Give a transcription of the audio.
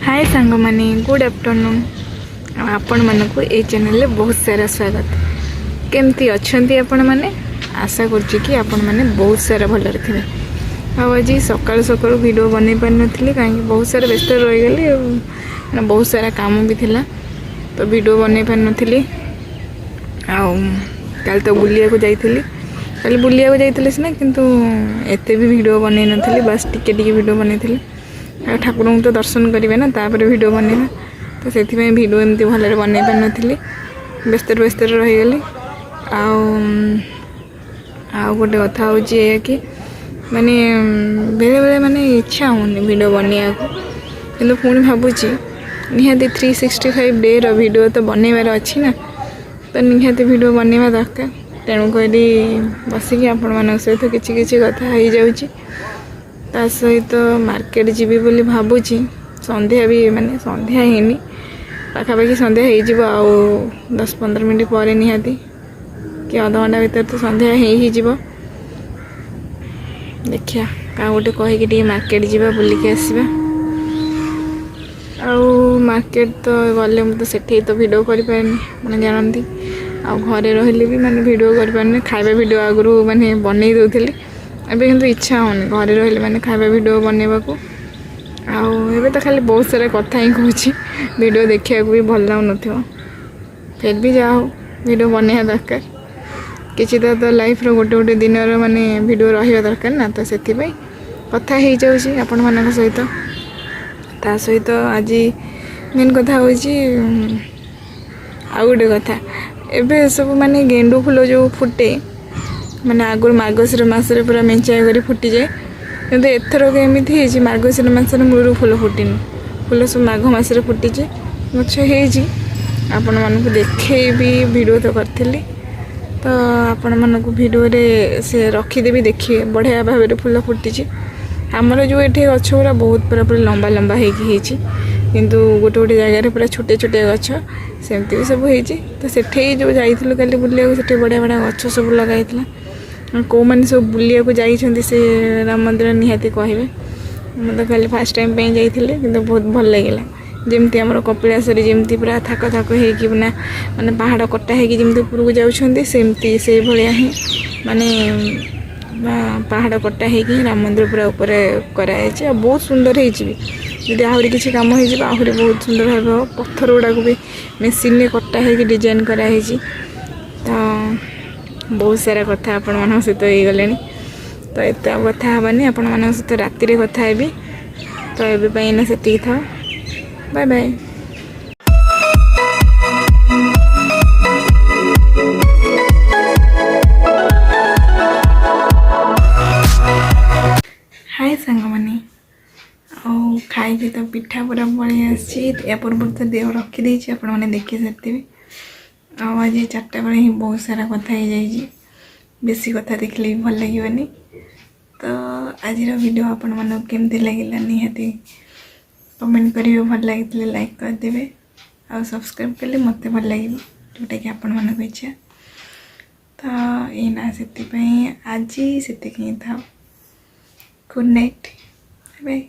हाय सांग माने good afternoon आपण मानक ये चैनल रे बहुत सारा स्वागत। केमती अच्छंती आपण माने आशा करछि कि आपण माने बहुत सारा भलर थिबे। आज सकाल सकाल वीडियो बनै पार नथिले काहे बहुत सारा व्यस्त रहि गेली बहुत सारा काम भी थिला तो वीडियो बनै पार नथिले। आ कल तो बुलिया को जाइथिली कल बुलिया को जाइथिले सिना किंतु एते भी वीडियो बनै नथिले बस टिके टिके वीडियो बनैथिले। ठाकुर तो दर्शन करेंगे ना तापर वीडियो बनवा तो से वीडियो एमती भल बन पार नी व्यस्त व्यस्त रहीगली। गोटे कथा हूँ कि माने बेले बेले माने इच्छा होनी वीडियो बनवा कि पुणी भावुची निहाती 365 डे वीडियो तो बनवार अच्छी ना तो निहाती वीडियो बनवा दरकार। तेणुक बसिक आपण मान सहित किसी कथा हो जाऊँगी ता सहित मार्केट जीवी बोली भावुची संध्या भी माने संध्या हैनी पाखापाखि संध्या हो 10-15 मिनट पर निहाती कि आधा घंटा भीतर तो संध्या हो देखिया क्या गोटे कहीकि मार्केट जीवा बुलिक आसवा। मार्केट तो गले मुझे सेठी तो वीडियो कर मैंने जानती आ घरे रही भी मैंने वीडियो कर खाଇବା वीडियो आगु मैंने बनई दूसरी एबे किंतु इच्छा होनी घरे रही मैंने खाଇବା वीडियो बनवा को आबे तो खाली बहुत सारा कथा ही कहूँ वीडियो देखा भी भल लगुन फिर भी जा हो वीडियो बनवा दरकार किसी तो लाइफ रो गोटे गोटे दिन माने वीडियो रहा दरकार ना तो से कथा हो जाऊँगी आपण मान सहित ता सहित आज मेन कथा हूँ आ गोटे कथा एबे सब माने गेंडू फूल जो फुटे माने आगुर मार्गशीर मासरे पूरा मेंचाई कर फुटी जाए किंतु एथरक एमती है मार्गशीर मासरे मूलर फूल फुटिनी फूल सब माघ मसरे फुटीचे गछ हो आपण मानक देखे भी वीडियो तो करी तो आपण मानक वीडियो रे से रखीदेवी देखिए बढ़िया भाव में फूल फुटी आमर जो ये गछ गुरा बहुत पूरा पूरा लंबा लंबा होती किंतु गोटे गोटे जगह पूरा छोटे छोटे गछ सेमती भी सब होती तो सेठे जो जाइलु कल बुलिया से बढ़िया बढ़िया गछ सब लगाई कौ मैंने सब बुलिया को जाइछन्ति से राम मंदिर निहाती कहे मतलब खाली फास्ट टाइम पे जाइए कि बहुत भल लगे जमती आम कपिलासरी जमती पूरा थाक थाक होना माने पहाड़ कटा होमती उपरको जाऊँगी सेमती से भाया ही माने पहाड़ कटा हो राम मंदिर पूरा ऊपर कराई बहुत सुंदर होदी आहरी किसी कम हो आहरी बहुत सुंदर भाव पत्थर गुड़ाक भी मेसीन कटा हो डिजाइन कराई तो बहुत सारा कथा आपण मान सहित हो गले तो एत कथा हबानी आपण मान सहित राति रे कथा हेबी तो एबे से था बाय बाय। हाय सांग माने खाई तो पिठा पूरा बड़ी आया पूर्व तो देव रखीदे आपण मैंने देखी सारी आज 4टा बेले ही बहुत सारा कथा हो जाइए बेसी कथा देखले भी भल लगे तो आज वीडियो आपण मन केमती लगे निहाती कमेंट करेंगे भल लगी लाइक करदे आ सब्सक्राइब कले मत भल लगे जोटा कि आपण मन इच्छा तो ये से आज से था गुड नाइट बाय।